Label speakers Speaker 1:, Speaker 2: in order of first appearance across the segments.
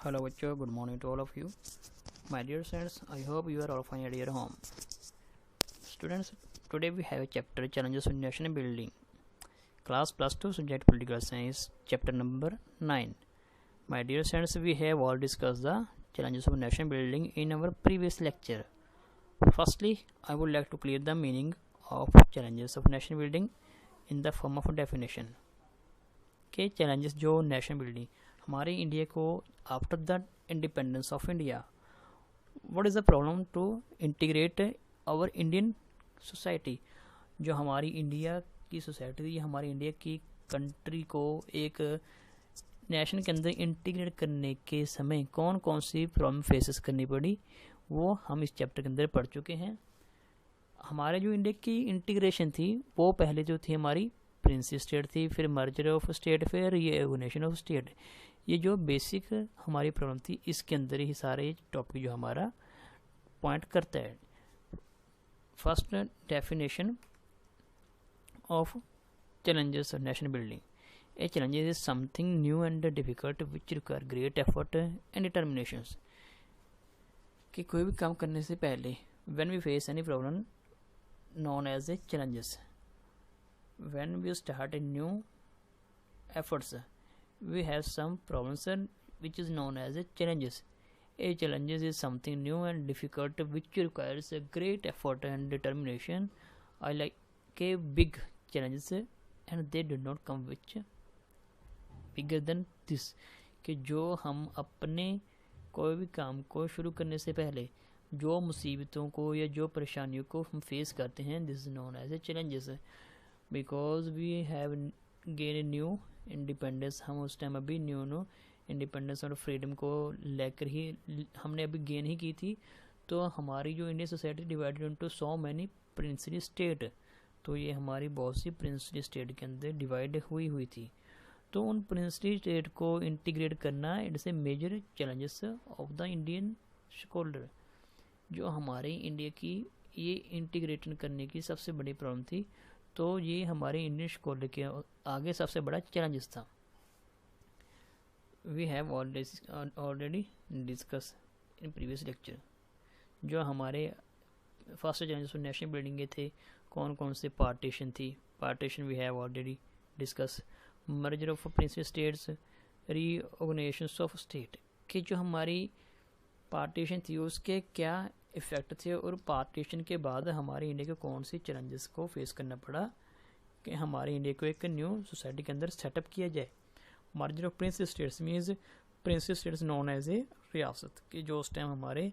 Speaker 1: Hello bachcho, good morning to all of you. My dear friends, I hope you are all fine at your home. Students, today we have a chapter Challenges in Nation Building. Class plus 2 subject Political Science, chapter number 9. My dear friends, we have all discussed the challenges of nation building in our previous lecture. Firstly, I would like to clear the meaning of challenges of nation building in the form of a definition. के challenges जो nation building हमारे India को after the independence of India, what is the problem to integrate our Indian society. जो हमारी India की society थी, हमारी India की कंट्री को एक नेशन के अंदर इंटीग्रेट करने के समय कौन कौन सी प्रॉब्लम फेसेस करनी पड़ी, वो हम इस चैप्टर के अंदर पढ़ चुके हैं। हमारे जो इंडिया की इंटीग्रेशन थी वो पहले जो थी हमारी प्रिंसी स्टेट थी, फिर मर्जर ऑफ स्टेट, फिर रीऑर्गेनाइजेशन ऑफ स्टेट। ये जो बेसिक हमारी प्रॉब्लम थी इसके अंदर ही सारे टॉपिक जो हमारा पॉइंट करता है। First definition of challenges of nation building. A challenges is something new and difficult which require great effort and determinations. कि कोई भी काम करने से पहले when we face any problem known as a challenges, when we start a new efforts we have some problems which is known as a challenges. A challenges is something new and difficult which requires a great effort and determination. I like a big challenges and they do not come which bigger than this. कि जो हम अपने कोई भी काम को शुरू करने से पहले जो मुसीबतों को या जो परेशानियों को हम फेस करते हैं, this is known as a challenges. Because we have gain a new independence, हम उस टाइम अभी न्यू इंडिपेंडेंस और फ्रीडम को लेकर ही हमने अभी गेन ही की थी। तो हमारी जो Indian society divided into so many princely state, तो ये हमारी बहुत सी प्रिंसली स्टेट के अंदर डिवाइड हुई थी। तो उन प्रिंसली स्टेट को इंटीग्रेट करना it's a major challenges of the Indian scholar. जो हमारे इंडिया की ये इंटीग्रेशन करने की सबसे बड़ी प्रॉब्लम थी, तो ये हमारे इंडियन स्कॉलर के आगे सबसे बड़ा चैलेंजेस था। We have already discuss in previous lecture. जो हमारे फर्स्ट चैलेंजेस नेशनल बिल्डिंग के थे, कौन कौन से पार्टीशन थी। Partition we have already discuss. Merger of principal states, reorganisation of state. कि जो हमारी पार्टीशन थी उसके क्या इफेक्ट थे और पार्टीशन के बाद हमारे इंडिया को कौन सी चैलेंजेस को फेस करना पड़ा कि हमारे इंडिया को एक न्यू सोसाइटी के अंदर सेटअप किया जाए। Merger of prince states means prince states known as a रियासत। कि जो उस टाइम हमारे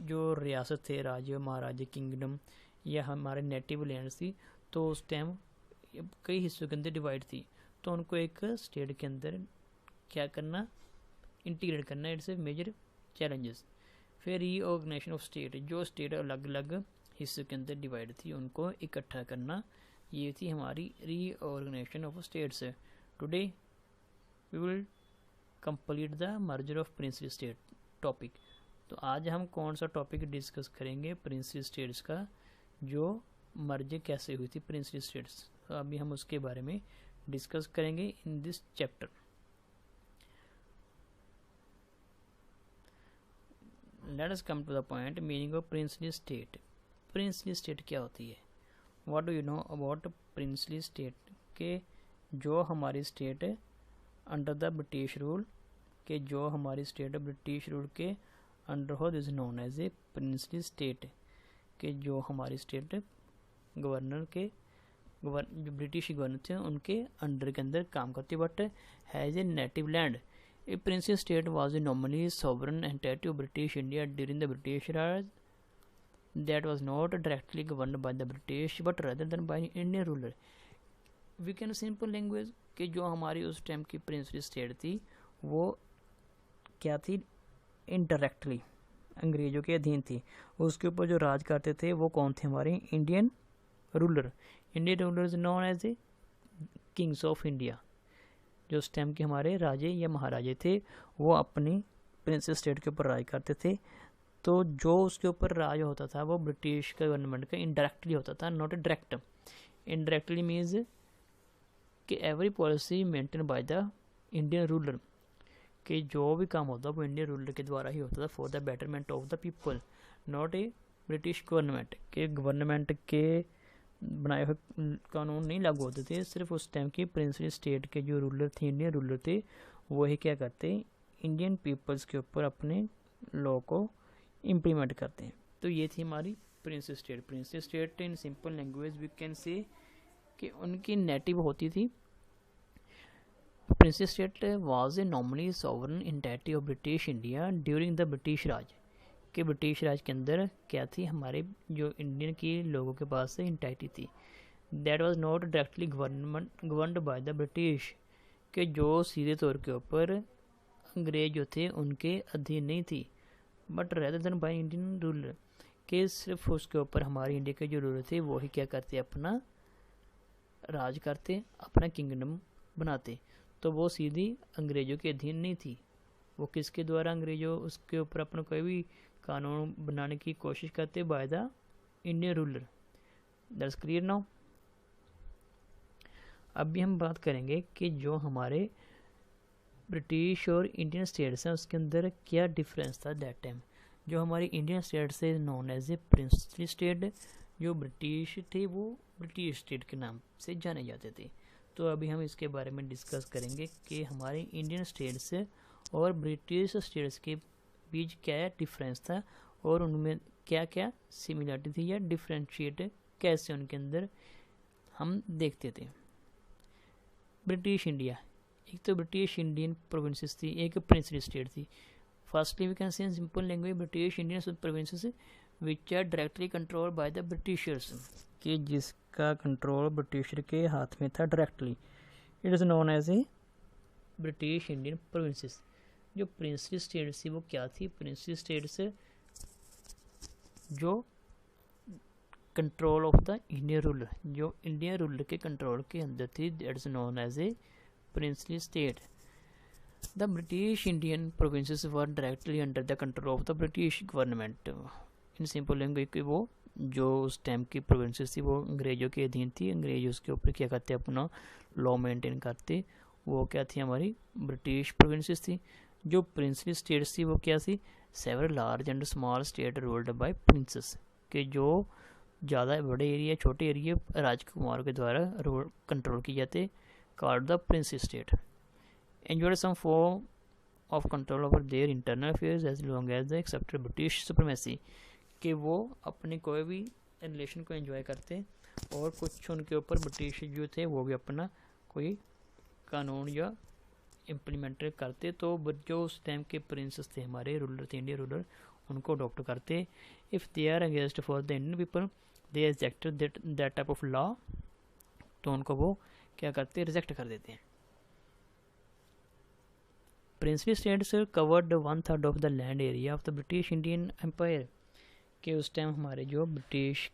Speaker 1: जो रियासत थे, राज्य महाराजे किंगडम या हमारे नेटिव लैंड्स थी, तो उस टाइम कई हिस्सों के अंदर डिवाइड थी, तो उनको एक स्टेट के अंदर क्या करना, इंटीग्रेट करना, इट्स ए मेजर चैलेंजेस। फिर रीऑर्गेनाइजेशन ऑफ स्टेट, जो स्टेट अलग अलग हिस्सों के अंदर डिवाइड थी उनको इकट्ठा करना, ये थी हमारी reorganisation of states. Today we will complete the merger of princely state topic. तो आज हम कौन सा टॉपिक डिस्कस करेंगे, प्रिंसली स्टेट्स का जो मर्ज कैसे हुई थी प्रिंसली स्टेट्स। तो अभी हम उसके बारे में डिस्कस करेंगे in this chapter. Let us come to the point meaning of princely state. Princely state क्या होती है? What do you know about princely state? के जो हमारी state under the British rule, के जो हमारी स्टेट ब्रिटिश रूल के अंडर हो, this known as a princely state. के जो हमारी स्टेट गवर्नर के जो ब्रिटिश गवर्नर थे उनके अंडर के अंदर काम करती है, but has a native land. A princely state was a nominally sovereign entity of British India during the British Raj that was not directly governed by the British but rather than by an Indian ruler. We can simple language कि जो हमारी उस time की princely state थी वो क्या थी, indirectly अंग्रेजों के अधीन थी। उसके ऊपर जो राज करते थे वो कौन थे, हमारे Indian ruler. Indian rulers known as a kings of India. जो उस टाइम के हमारे राजे या महाराजे थे वो अपनी प्रिंसेस स्टेट के ऊपर राज करते थे। तो जो उसके ऊपर राज होता था वो ब्रिटिश गवर्नमेंट का इनडायरेक्टली होता था, not a direct. Indirectly means कि every policy maintain by the Indian ruler. कि जो भी काम होता वो इंडियन रूलर के द्वारा ही होता था, for the betterment of the people, not a British government. के गवर्नमेंट के बनाए हुए कानून नहीं लागू होते थे, सिर्फ उस टाइम की प्रिंसली स्टेट के जो रूलर थे, इंडियन रूलर थे, वही क्या करते, इंडियन पीपल्स के ऊपर अपने लॉ को इम्प्लीमेंट करते हैं। तो ये थी हमारी princely state. Princely state in simple language we can say कि उनकी नेटिव होती थी। Princely state was a normally sovereign entity of British India during the British Raj. कि ब्रिटिश राज के अंदर क्या थी, हमारे जो इंडियन के लोगों के पास से एंटाइटी थी। That was not directly governed bye the British, के जो सीधे तौर के ऊपर अंग्रेज जो थे उनके अधीन नहीं थी, but rather than by Indian ruler, के सिर्फ उसके ऊपर हमारे इंडिया के जो रूलर थे वो ही क्या करते, अपना राज करते, अपना किंगडम बनाते। तो वो सीधी अंग्रेज़ों के अधीन नहीं थी। वो किसके द्वारा अंग्रेज़ों उसके ऊपर अपना कोई भी कानून बनाने की कोशिश करते, bye the Indian ruler. That's clear now. अभी हम बात करेंगे कि जो हमारे ब्रिटिश और इंडियन स्टेट्स हैं उसके अंदर क्या डिफरेंस था दैट टाइम। जो हमारी इंडियन स्टेट्स है known as a princely state, जो ब्रिटिश थे वो ब्रिटिश स्टेट के नाम से जाने जाते थे। तो अभी हम इसके बारे में डिस्कस करेंगे कि हमारे इंडियन स्टेट्स और ब्रिटिश स्टेट्स के बीच क्या डिफरेंस था और उनमें क्या क्या सिमिलरिटी थी या डिफ्रेंशिएट कैसे उनके अंदर हम देखते थे। ब्रिटिश इंडिया, एक तो ब्रिटिश इंडियन प्रोविंसेस थी, एक प्रिंसली स्टेट थी। Firstly we can say in simple language British Indian provinces which are directly controlled by the Britishers, कि जिसका कंट्रोल ब्रिटिशर के हाथ में था directly. It is known as a British Indian provinces. जो प्रिंसली स्टेट्स थी वो क्या थी, प्रिंसली स्टेट्स जो control of the Indian ruler, जो इंडियन रूलर के कंट्रोल के अंदर थी, that's known as a princely state. The British Indian provinces were directly under the control of the British government. In simple language कि वो जो उस टाइम की प्रोविंसेस थी वो अंग्रेज़ों के अधीन थी, अंग्रेज उसके ऊपर क्या करते, अपना लॉ मेंटेन करते। वो क्या थी, हमारी ब्रिटिश प्रोविंसेस थी। जो प्रिंसली स्टेट्स थी वो क्या थी, several large and small state ruled by princess, के जो ज़्यादा बड़े एरिया छोटे एरिया राजकुमारों के द्वारा कंट्रोल किए जाते, called the princely state. Enjoyed some form of control over their internal affairs as long as the accepted British supremacy, कि वो अपने कोई भी रिलेशन को एंजॉय करते और कुछ उनके ऊपर ब्रिटिश जो थे वो भी अपना कोई कानून या इम्प्लीमेंट करते। तो जो उस टाइम के प्रिंसेस थे, हमारे रूलर थे, इंडियन रूलर, उनको अडॉप्ट करते। If they are against for the Indian people they rejected that type of law, तो उनको वो क्या करते, रिजेक्ट कर देते हैं। Princely states covered 1/3 of the land area of the British Indian empire, कि उस टाइम हमारे जो ब्रिटिश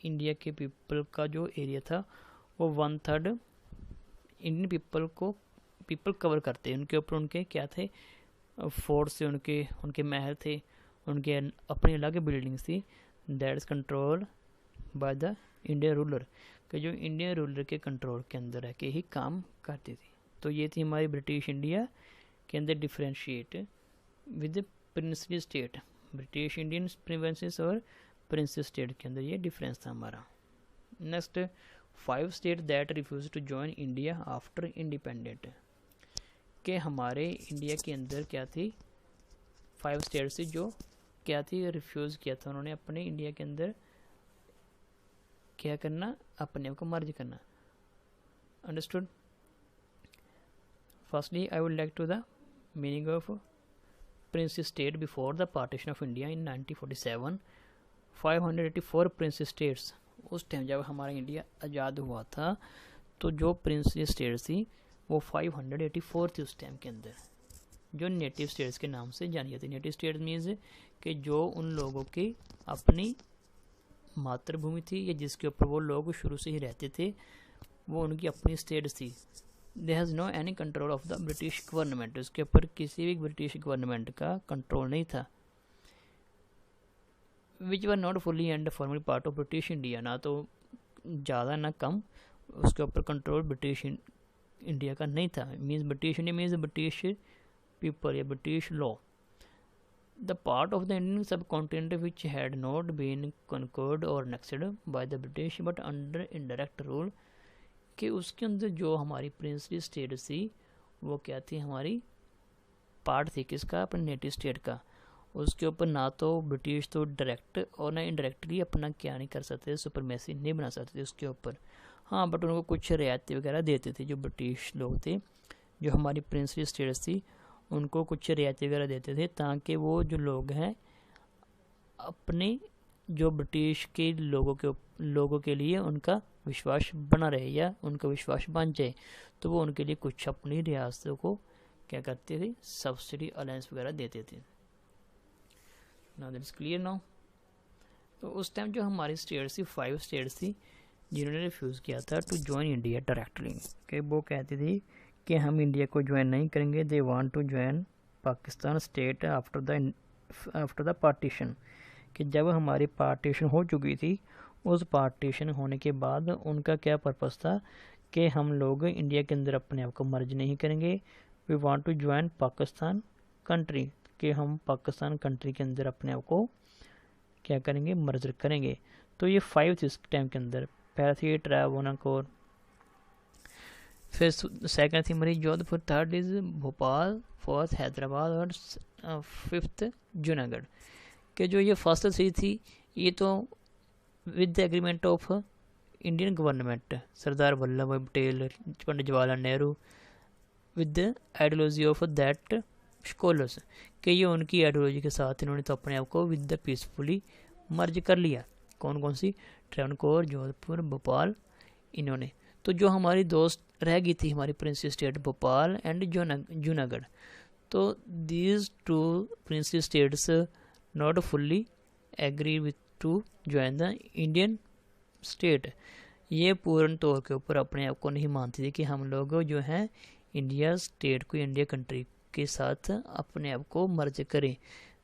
Speaker 1: इंडिया के पीपल का जो एरिया था वो 1/3 इंडियन पीपल कवर करते हैं। उनके ऊपर उनके क्या थे, फोर्ट्स थे, उनके महल थे, उनके अपनी अलग बिल्डिंग्स थी। That is control by the Indian ruler, कि जो इंडियन रूलर के कंट्रोल के अंदर रह के ही काम करती थी। तो ये थी हमारी ब्रिटिश इंडिया के अंदर differentiate with princely state, British Indian provinces और प्रिंसली स्टेट के अंदर ये डिफरेंस था हमारा। Next, 5 state that refuse to join India after independent, के हमारे इंडिया के अंदर क्या थी, 5 स्टेट से जो क्या थी, रिफ्यूज़ किया था उन्होंने अपने इंडिया के अंदर क्या करना, अपने आप को मर्ज करना। Understood. Firstly I would like to the meaning of princely state before the partition of India in 1947। 584 princely states, उस टाइम जब हमारा इंडिया आज़ाद हुआ था तो जो प्रिंसली स्टेट्स थी वो 584 थी उस टाइम के अंदर, जो नेटिव स्टेट्स के नाम से जानी जाती है। नेटिव स्टेट मीन्स कि जो उन लोगों की अपनी मातृभूमि थी या जिसके ऊपर वो लोग शुरू से ही रहते थे, वो उनकी अपनी स्टेट थी। There has no any control of the British government, उसके ऊपर किसी भी ब्रिटिश गवर्नमेंट का कंट्रोल नहीं था। Which were not fully and formally part of British India, ना तो ज़्यादा ना कम उसके ऊपर कंट्रोल ब्रिटिश इंडिया का नहीं था। Means British India means British people, या British law, the part of the Indian subcontinent which had not been conquered और annexed by the British but under indirect rule, कि उसके अंदर जो हमारी प्रिंसली स्टेट थी वो क्या थी, हमारी पार्ट थी किसका, अपने नेटिव स्टेट का। उसके ऊपर ना तो ब्रिटिश तो डायरेक्ट और ना इनडायरेक्टली अपना क्या नहीं कर सकते, सुपरमेसी नहीं बना सकते उसके ऊपर। हाँ, बट उनको कुछ रियायतें वगैरह देते थे जो ब्रिटिश लोग थे, जो हमारी प्रिंसली स्टेट्स थी उनको कुछ रियायतें वगैरह देते थे, ताकि वो जो लोग हैं अपने जो ब्रिटिश के लोगों के लिए उनका विश्वास बना रहे या उनका विश्वास बन जाए, तो वो उनके लिए कुछ अपनी रियासतों को क्या करते थे, सब्सिडी अलायंस वगैरह देते थे। Now that is clear now. तो उस टाइम जो हमारी स्टेट्स थी, 5 स्टेट्स थी जिन्होंने रिफ्यूज़ किया था टू ज्वाइन इंडिया डायरेक्टली, कि वो कहती थी कि हम इंडिया को ज्वाइन नहीं करेंगे। They want to join Pakistan state after the partition, कि जब हमारी पार्टीशन हो चुकी थी, उस पार्टीशन होने के बाद उनका क्या पर्पस था कि हम लोग इंडिया के अंदर अपने आप को मर्ज नहीं करेंगे। We want to join Pakistan country, कि हम पाकिस्तान कंट्री के अंदर अपने आप को क्या करेंगे, मर्ज करेंगे। तो ये 5 थी उस टाइम के अंदर। पहला थी ट्रावनकोर, फिर सेकंड थी हमारी Jodhpur, third is Bhopal, fourth Hyderabad और फिफ्थ जूनागढ़। कि जो ये फर्स्ट 3 थी ये तो with the agreement of Indian government, Sardar Vallabh भाई Patel, Pandit Jawaharlal Nehru, with the ideology of that scholars, कि ये उनकी आइडियोलॉजी के साथ इन्होंने तो अपने आप को विद द पीसफुली मर्ज कर लिया। कौन कौन सी, ट्रावनकोर, जोधपुर, भोपाल, इन्होंने। तो जो हमारी दोस्त रह गई थी हमारी princely state Bhopal and Junagadh, तो these 2 princely states not fully agree with to join the Indian state. ये पूर्ण तौर के ऊपर अपने आप को नहीं मानती थी कि हम लोग जो हैं इंडिया स्टेट को, इंडिया कंट्री के साथ अपने आप को मर्ज करें।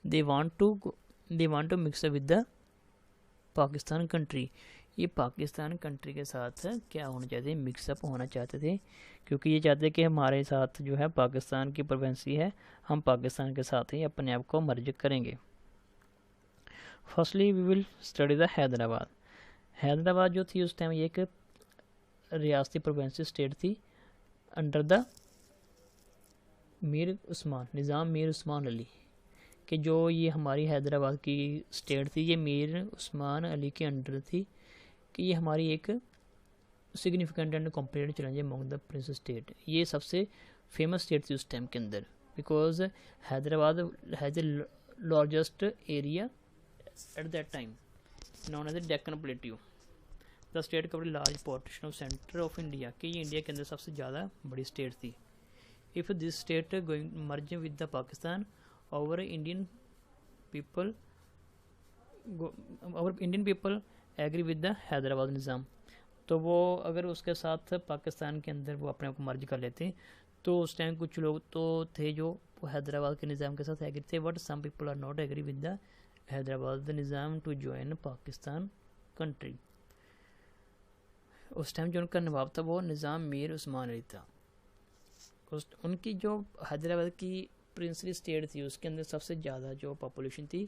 Speaker 1: They want to mix with the Pakistan country, ये पाकिस्तान कंट्री के साथ क्या होना चाहते थे, मिक्सअप होना चाहते थे, क्योंकि ये चाहते कि हमारे साथ जो है पाकिस्तान की प्रोवेंसी है, हम पाकिस्तान के साथ ही अपने आप को मर्ज करेंगे। Firstly we will study the Hyderabad. Hyderabad जो थी उस टाइम ये एक रियासती प्रोवेंसी स्टेट थी अंडर द निज़ाम मीर उस्मान अली, कि जो ये हमारी हैदराबाद की स्टेट थी ये मीर उस्मान अली के अंडर थी, कि ये हमारी एक significant and competent challenge among the prince state. ये सबसे फेमस स्टेट थी उस टाइम के अंदर, because Hyderabad has the largest area at that time known as the Deccan plateau. The state cover large portion of centre of India, कि ये India के अंदर सबसे ज़्यादा बड़ी स्टेट थी। If this state going merge with the Pakistan, our Indian people agree with the Hyderabad Nizam, तो वो अगर उसके साथ पाकिस्तान के अंदर वो अपने आप को मर्ज कर लेते, तो उस टाइम कुछ लोग तो थे जो हैदराबाद के निज़ाम के साथ एग्री थे, but some people are not agree with the Hyderabad Nizam to join Pakistan country. उस टाइम जो उनका नवाब था वो निज़ाम मीर उस्मान अली था। उनकी जो हैदराबाद की प्रिंसली स्टेट थी उसके अंदर सबसे ज़्यादा जो पॉपुलेशन थी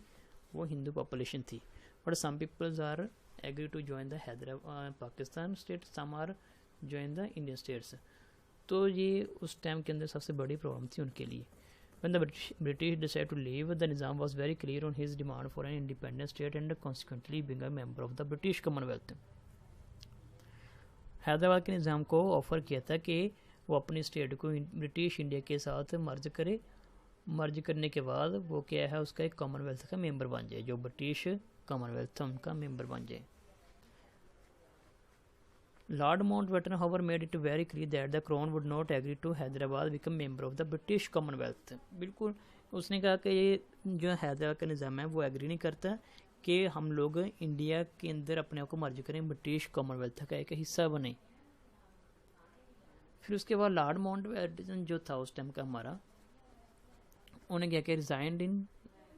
Speaker 1: वो हिंदू पॉपुलेशन थी, but some peoples are agree to join the Hyderabad Pakistan state, some are join the Indian states. तो ये उस टाइम के अंदर सबसे बड़ी प्रॉब्लम थी उनके लिए। When the British decided to leave, the Nizam was very clear on his demand for an independent state and consequently being a member of the British Commonwealth. Hyderabad के निज़ाम को ऑफ़र किया था कि वो अपनी स्टेट को ब्रिटिश इंडिया के साथ मर्ज करे, मर्ज करने के बाद वो क्या है उसका एक कॉमनवेल्थ का मेंबर बन जाए, जो ब्रिटिश कॉमनवेल्थ था उनका मेंबर बन जाए। Lord Mountbatten, however, made it very clear that the Crown would not agree to Hyderabad become member of the British Commonwealth. बिल्कुल उसने कहा कि ये जो हैदराबाद का निज़ाम है वो एग्री नहीं करता कि हम लोग इंडिया के अंदर अपने आप को मर्ज करें, ब्रिटिश कॉमनवेल्थ का एक हिस्सा बने। फिर उसके बाद लॉर्ड माउंटबेटन जो था उस टाइम का हमारा, उन्हें क्या किया, resigned in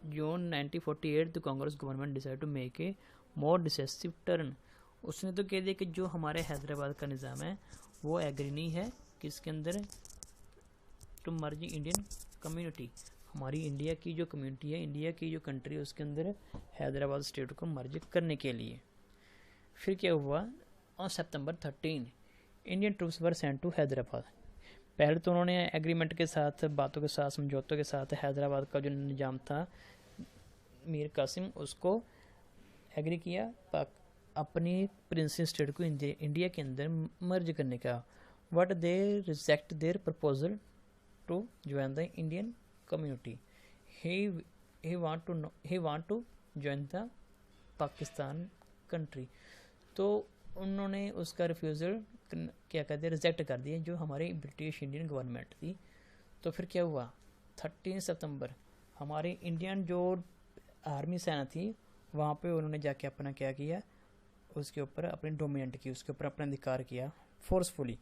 Speaker 1: June 1948 the Congress government decide to make a more decisive turn. उसने तो कह दिया कि जो हमारे हैदराबाद का निज़ाम है वो एग्री नहीं है किसके अंदर, टू मर्ज इंडियन कम्युनिटी, हमारी इंडिया की जो कम्युनिटी है, इंडिया की जो कंट्री है, उसके अंदर हैदराबाद स्टेट को मर्ज करने के लिए। फिर क्या हुआ, on September 13 Indian troops were sent to Hyderabad. पहले तो उन्होंने एग्रीमेंट के साथ, बातों के साथ, समझौतों के साथ हैदराबाद का जो निज़ाम था मीर कासिम, उसको एग्री किया अपनी प्रिंसेस स्टेट को इंडिया के अंदर मर्ज करने का। But they reject their proposal to join the Indian community. he want to join the Pakistan country. तो उन्होंने उसका रिफ्यूज़ल क्या कर दिया, रिजेक्ट कर दिया, जो हमारी ब्रिटिश इंडियन गवर्नमेंट थी। तो फिर क्या हुआ, 13 सितंबर हमारी इंडियन जो आर्मी सेना थी वहाँ पे उन्होंने जाके अपना क्या किया, उसके ऊपर अपनी डोमिनेट की, उसके ऊपर अपना अधिकार किया फोर्सफुली,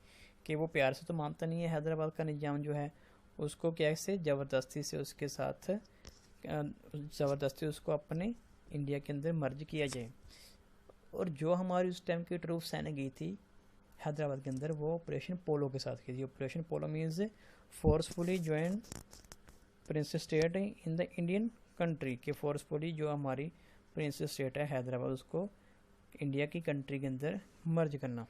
Speaker 1: कि वो प्यार से तो मानता नहीं है हैदराबाद का निज़ाम जो है, उसको कैसे ज़बरदस्ती से उसके साथ ज़बरदस्ती उसको अपने इंडिया के अंदर मर्ज किया जाए। और जो हमारी उस टाइम की ट्रूप सेना गई थी हैदराबाद के अंदर, वो ऑपरेशन पोलो के साथ की थी। Operation polo means forcefully join princess state in the Indian country, के फोर्सफुली जो हमारी प्रिंसेस स्टेट है हैदराबाद, उसको इंडिया की कंट्री के अंदर मर्ज करना।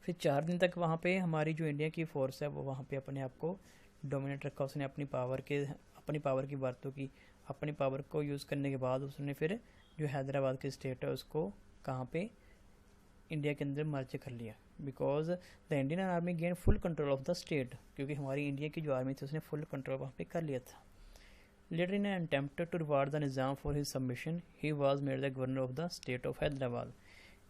Speaker 1: फिर 4 दिन तक वहाँ पे हमारी जो इंडिया की फोर्स है वो वहाँ पे अपने आप को डोमिनेट रखा। उसने अपनी पावर की बातों की, अपनी पावर को यूज़ करने के बाद उसने फिर जो हैदराबाद की स्टेट है उसको कहाँ पे, इंडिया के अंदर मर्ज कर लिया। Because the Indian army gain full control of the state, क्योंकि हमारी इंडिया की जो आर्मी थी उसने फुल कंट्रोल वहाँ पे कर लिया था। Later in an attempt to reward the Nizam for his submission he was made the governor of the state of Hyderabad,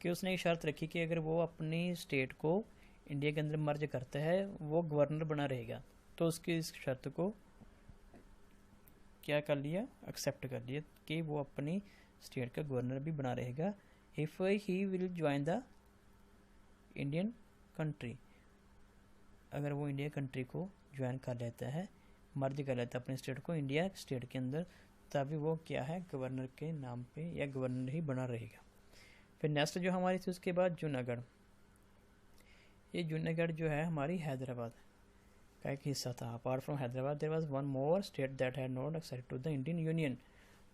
Speaker 1: कि उसने ये शर्त रखी कि अगर वो अपनी स्टेट को इंडिया के अंदर मर्ज करता है वो गवर्नर बना रहेगा। तो उसकी इस शर्त को क्या कर लिया, एक्सेप्ट कर लिया कि वो अपनी स्टेट का गवर्नर भी बना रहेगा if he will join the Indian country, अगर वो इंडिया कंट्री को ज्वाइन कर लेता है, मर्ज कर लेता है अपनी स्टेट को इंडिया स्टेट के अंदर, तभी वो क्या है, गवर्नर के नाम पे या गवर्नर ही बना रहेगा। फिर नेक्स्ट जो हमारी थी उसके बाद जूनागढ़। ये जूनागढ़ जो है हमारी हैदराबाद का एक हिस्सा था। Apart from Hyderabad there was one more state that had not accepted to the Indian union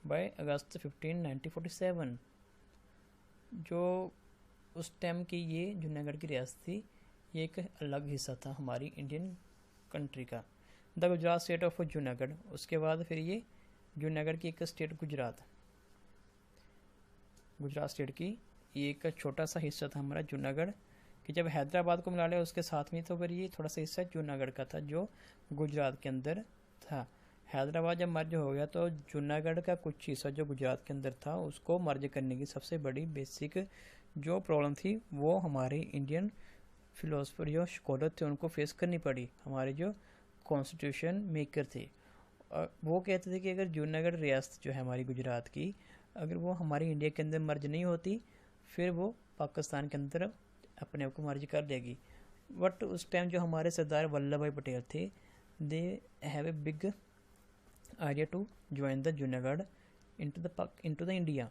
Speaker 1: by August 15, 1947। जो उस टाइम की ये जूनागढ़ की रियासत थी, ये एक अलग हिस्सा था हमारी इंडियन कंट्री का, the Gujarat state of Junagadh. उसके बाद फिर ये जूनागढ़ की एक स्टेट गुजरात स्टेट की ये एक छोटा सा हिस्सा था हमारा जूनागढ़, कि जब हैदराबाद को मिला लिया उसके साथ में, तो फिर ये थोड़ा सा हिस्सा जूनागढ़ का था जो गुजरात के अंदर था। हैदराबाद जब मर्ज हो गया तो जूनागढ़ का कुछ हिस्सा जो गुजरात के अंदर था उसको मर्ज करने की सबसे बड़ी बेसिक जो प्रॉब्लम थी वो हमारे इंडियन फिलोसफर जो स्कॉलर थे उनको फेस करनी पड़ी। हमारे जो कॉन्स्टिट्यूशन मेकर थे वो कहते थे कि अगर जूनागढ़ रियासत जो है हमारी गुजरात की, अगर वो हमारी इंडिया के अंदर मर्ज नहीं होती फिर वो पाकिस्तान के अंदर अपने आप को मर्ज कर लेगी। बट उस टाइम जो हमारे सरदार वल्लभ भाई पटेल थे, they have a big idea to join the Junagadh into the India,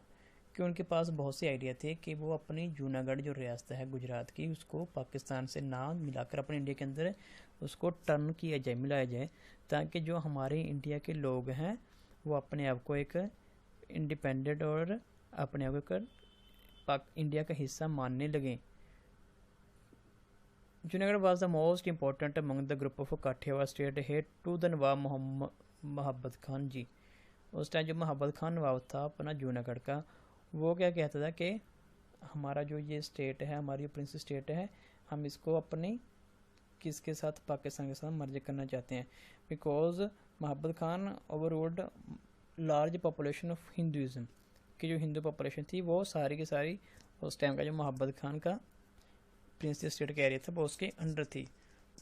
Speaker 1: कि उनके पास बहुत से आइडिया थे कि वो अपनी जूनागढ़ जो रियासत है गुजरात की उसको पाकिस्तान से ना मिलाकर अपने इंडिया के अंदर उसको टर्न किया जाए, मिलाया जाए, ताकि जो हमारे इंडिया के लोग हैं वो अपने आप को एक इंडिपेंडेंट और अपने आप को इंडिया का हिस्सा मानने लगें। Junagadh was the most important among the group of Kathiawar state head to the Nawab Mohabbat Khan जी। उस टाइम जो मोहब्बत खान नवाब था अपना जूनागढ़ का, वो क्या कहता था कि हमारा जो ये स्टेट है, हमारी जो प्रिंस स्टेट है, हम इसको अपने किसके साथ, पाकिस्तान के साथ मर्ज करना चाहते हैं। Because Mohabbat Khan overruled large population of Hinduism, की जो हिंदू पॉपुलेशन थी वो सारी की सारी उस टाइम का जो मोहब्बत खान का प्रिंस स्टेट का एरिया था वो उसके अंडर थी।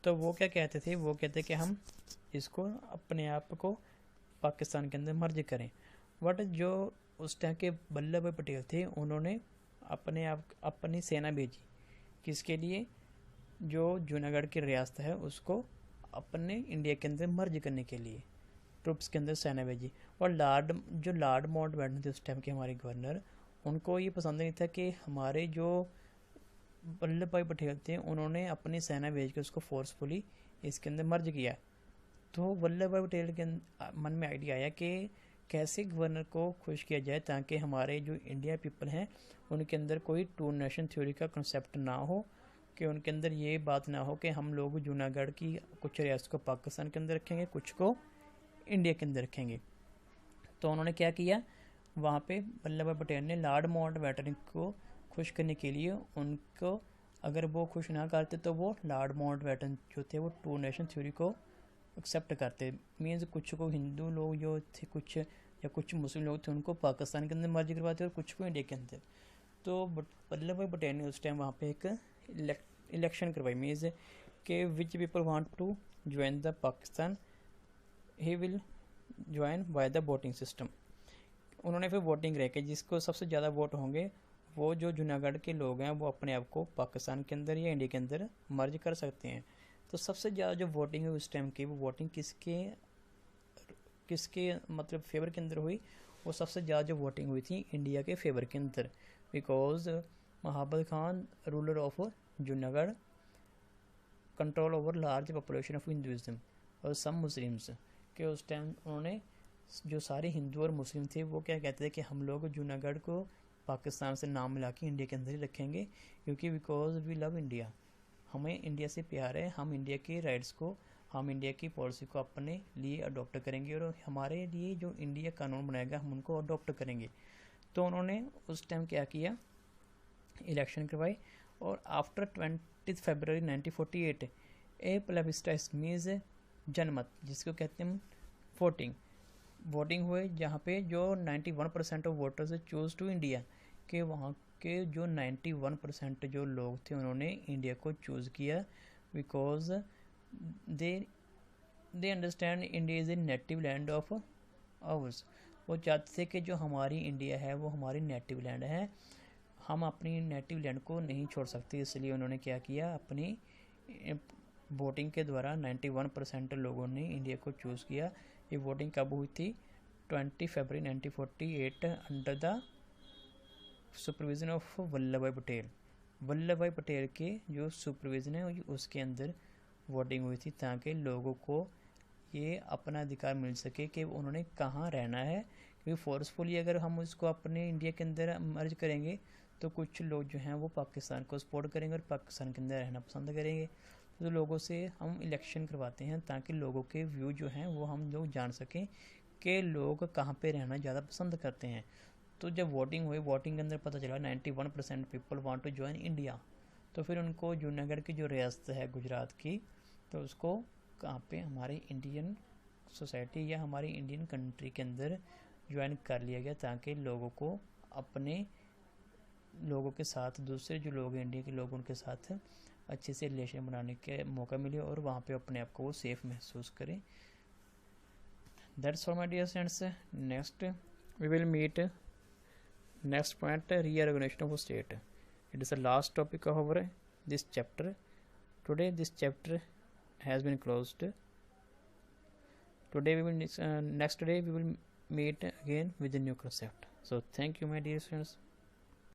Speaker 1: तो वो क्या कहते थे, वो कहते कि हम इसको अपने आप को पाकिस्तान के अंदर मर्ज करें। बट जो उस टाइम के वल्लभ भाई पटेल थे उन्होंने अपनी सेना भेजी, किसके लिए, जो जूनागढ़ की रियासत है उसको अपने इंडिया के अंदर मर्ज करने के लिए ट्रूप्स के अंदर सेना भेजी। और लॉर्ड माउंटबेटन थे उस टाइम के हमारे गवर्नर, उनको ये पसंद नहीं था कि हमारे जो वल्लभ भाई पटेल थे उन्होंने अपनी सेना भेज के उसको फोर्सफुली इसके अंदर मर्ज किया। तो वल्लभ भाई पटेल के मन में आइडिया आया कि कैसे गवर्नर को खुश किया जाए ताकि हमारे जो इंडिया पीपल हैं उनके अंदर कोई टू नेशन थ्योरी का कंसेप्ट ना हो, कि उनके अंदर ये बात ना हो कि हम लोग जूनागढ़ की कुछ रियासत को पाकिस्तान के अंदर रखेंगे, कुछ को इंडिया के अंदर रखेंगे। तो उन्होंने क्या किया, वहाँ पे वल्लभ भाई पटेल ने लॉर्ड माउंटबेटन को खुश करने के लिए उनको, अगर वो खुश ना करते तो वो लॉर्ड माउंटबेटन जो थे वो टू नेशन थ्योरी को एक्सेप्ट करते। मीन्स कुछ को हिंदू लोग जो थे कुछ या कुछ मुस्लिम लोग थे उनको पाकिस्तान के अंदर मर्ज करवाते और कुछ को इंडिया के अंदर। तो वल्लभ भाई पटेल ने उस टाइम वहाँ पे एक इलेक्शन करवाई, मीन्स के which people want to join the Pakistan he will join by the voting system. उन्होंने फिर वोटिंग रखे, जिसको सबसे ज़्यादा वोट होंगे वो जो जूनागढ़ के लोग हैं वो अपने आप को पाकिस्तान के अंदर या इंडिया के अंदर मर्ज कर सकते हैं। तो सबसे ज़्यादा जो वोटिंग है उस टाइम की, वो वोटिंग किसके मतलब फेवर के अंदर हुई, वो सबसे ज़्यादा जो वोटिंग हुई थी इंडिया के फेवर के अंदर, because Mahabat Khan ruler of Junagadh control over large population of Hinduism और सम मुस्लिम्स, के उस टाइम उन्होंने जो सारे हिंदू और मुस्लिम थे वो क्या कहते थे कि हम लोग जूनागढ़ को पाकिस्तान से नाम मिला के इंडिया के अंदर ही रखेंगे, क्योंकि बिकॉज वी लव इंडिया, हमें इंडिया से प्यार है, हम इंडिया के राइट्स को, हम इंडिया की पॉलिसी को अपने लिए अडॉप्ट करेंगे और हमारे लिए जो इंडिया कानून बनाएगा हम उनको अडॉप्ट करेंगे। तो उन्होंने उस टाइम क्या किया, इलेक्शन करवाई, और आफ्टर 20 फरवरी 1948 ए प्लेबिस्साइट मीन्स जनमत, जिसको कहते हैं वोटिंग हुए, जहाँ पे जो 91% of voters choose to India, के वहाँ के जो 91% जो लोग थे उन्होंने इंडिया को चूज़ किया, because they understand India is a native land of hours. वो चाहते थे कि जो हमारी इंडिया है वो हमारी नेटिव लैंड है, हम अपनी नेटिव लैंड को नहीं छोड़ सकते। इसलिए उन्होंने क्या किया, अपनी वोटिंग के द्वारा 91% लोगों ने इंडिया को चूज़ किया। ये वोटिंग कब हुई थी, 20 फरवरी 1948 under the supervision of Vallabh भाई पटेल। वल्लभ भाई पटेल के जो सुपरविज़न है उसके अंदर वोटिंग हुई थी, ताकि लोगों को ये अपना अधिकार मिल सके कि उन्होंने कहाँ रहना है, क्योंकि फोर्सफुली अगर हम उसको अपने इंडिया के अंदर मर्ज करेंगे तो कुछ लोग जो हैं वो पाकिस्तान को सपोर्ट करेंगे और पाकिस्तान के अंदर रहना पसंद करेंगे। तो लोगों से हम इलेक्शन करवाते हैं ताकि लोगों के व्यू जो हैं वो हम लोग जान सकें कि लोग कहाँ पे रहना ज़्यादा पसंद करते हैं। तो जब वोटिंग हुई, वोटिंग के अंदर पता चला 91% people want to join India, तो फिर उनको जूनागढ़ की जो रियासत है गुजरात की, तो उसको कहाँ पे हमारी इंडियन सोसाइटी या हमारी इंडियन कंट्री के अंदर ज्वाइन कर लिया गया, ताकि लोगों को अपने लोगों के साथ, दूसरे जो लोग हैं इंडिया के लोग, उनके साथ अच्छे से रिलेशन बनाने के मौका मिले और वहाँ पे अपने आप को वो सेफ महसूस करें। That's for my dear students. Next we will meet next point, reorganisation of state. It is the last topic of our this chapter. Today this chapter has been closed. Today we will next day we will meet again with a new concept. So thank you my dear students.